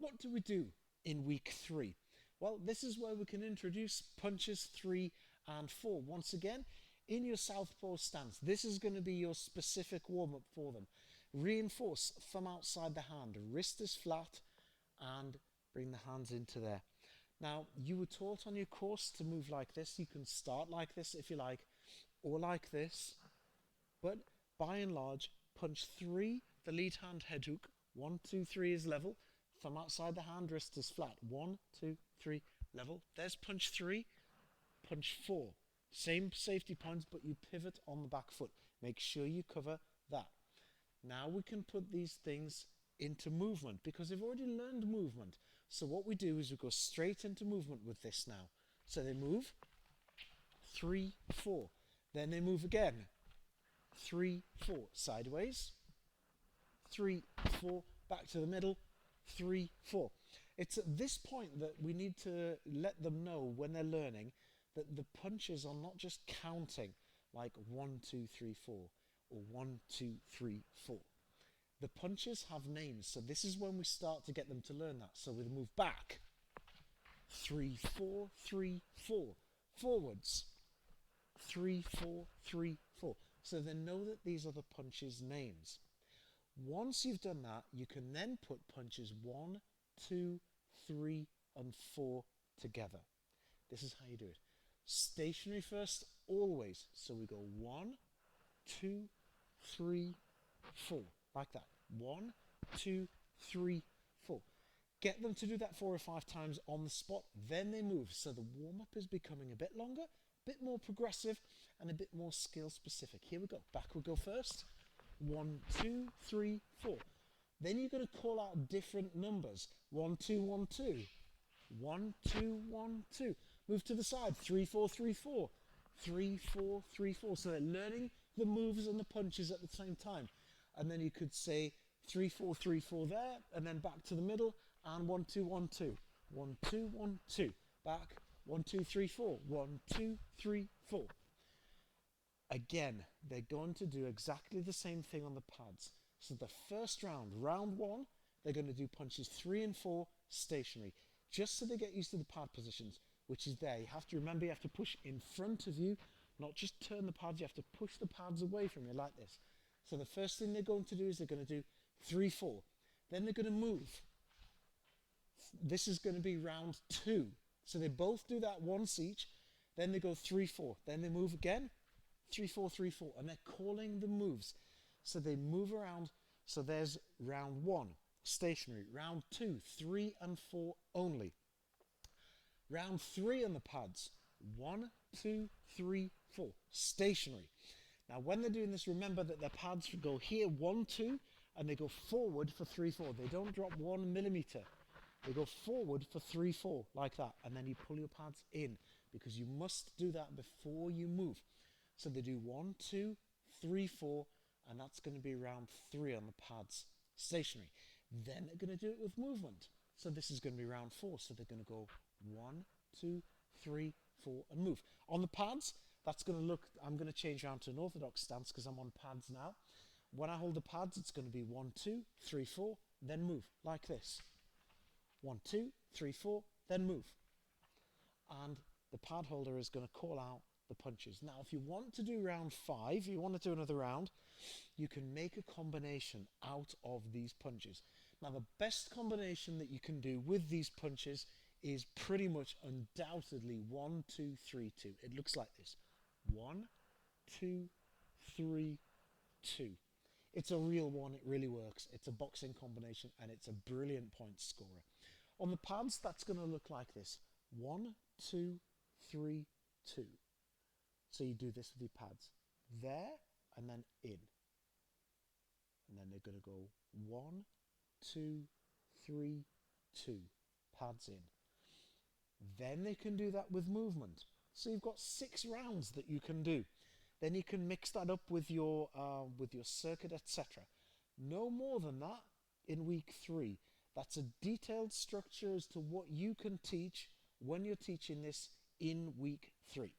what do we do in week 3? Well, this is where we can introduce punches 3 and 4. Once again, in your southpaw stance, this is going to be your specific warm-up for them. Reinforce thumb outside the hand, wrist is flat, and bring the hands into there. Now, you were taught on your course to move like this. You can start like this if you like, or like this. But by and large, punch 3, the lead hand head hook. 1, 2, 3 is level. Thumb outside the hand, wrist is flat. 1, 2, 3, level. There's punch 3, punch 4. Same safety points, but you pivot on the back foot. Make sure you cover that. Now we can put these things into movement because they've already learned movement. So what we do is we go straight into movement with this now. So they move, 3, 4. Then they move again, 3, 4. Sideways, 3, 4. Back to the middle, 3, 4. It's at this point that we need to let them know when they're learning that the punches are not just counting like 1, 2, 3, 4 or 1, 2, 3, 4. The punches have names, so this is when we start to get them to learn that. So we move back, 3, 4, 3, 4. Forwards, 3, 4, 3, 4. So they know that these are the punches' names. Once you've done that, you can then put punches 1, 2, 3, and 4 together. This is how you do it. Stationary first, always. So we go 1, 2, 3, 4. Like that. 1, 2, 3, 4. Get them to do that 4 or 5 times on the spot. Then they move. So the warm-up is becoming a bit longer, a bit more progressive, and a bit more skill specific. Here we go. Back we go first. 1, 2, 3, 4. Then you're going to call out different numbers. 1, 2, 1, 2. 1, 2, 1, 2. Move to the side. 3, 4, 3, 4. 3, 4, 3, 4. So they're learning the moves and the punches at the same time. And then you could say 3, 4, 3, 4 there, and then back to the middle, and 1, 2, 1, 2. 1, 2, 1, 2. Back. 1, 2, 3, 4. 1, 2, 3, 4. Again, they're going to do exactly the same thing on the pads. So the first round, round 1, they're going to do punches 3 and 4 stationary, just so they get used to the pad positions, which is there. You have to remember, you have to push in front of you, not just turn the pads. You have to push the pads away from you like this. So the first thing they're going to do is they're going to do 3, 4. Then they're going to move. This is going to be round 2. So they both do that once each. Then they go 3, 4. Then they move again. 3, 4, 3, 4. And they're calling the moves. So they move around. So there's round 1, stationary. Round 2, 3 and 4 only. Round 3 on the pads. 1, 2, 3, 4. Stationary. Now, when they're doing this, remember that their pads go here, 1, 2, and they go forward for 3, 4. They don't drop 1 millimeter. They go forward for 3, 4, like that. And then you pull your pads in, because you must do that before you move. So they do 1, 2, 3, 4, and that's going to be round 3 on the pads, stationary. Then they're going to do it with movement. So this is going to be round 4. So they're going to go 1, 2, 3, 4, and move. On the pads, that's going to look, I'm going to change around to an orthodox stance because I'm on pads now. When I hold the pads, it's going to be 1, 2, 3, 4, then move, like this. 1, 2, 3, 4, then move. And the pad holder is going to call out the punches. Now, if you want to do round 5, you want to do another round, you can make a combination out of these punches. Now, the best combination that you can do with these punches is pretty much undoubtedly 1, 2, 3, 2. It looks like this. 1, 2, 3, 2. It's a real one. It really works. It's a boxing combination, and it's a brilliant point scorer. On the pads, that's going to look like this. 1, 2, 3, 2. So you do this with your pads. There, and then in. And then they're going to go 1, 2, 3, 2. Pads in. Then they can do that with movement. So you've got 6 rounds that you can do. Then you can mix that up with your circuit, etc. No more than that in week 3. That's a detailed structure as to what you can teach when you're teaching this in week 3.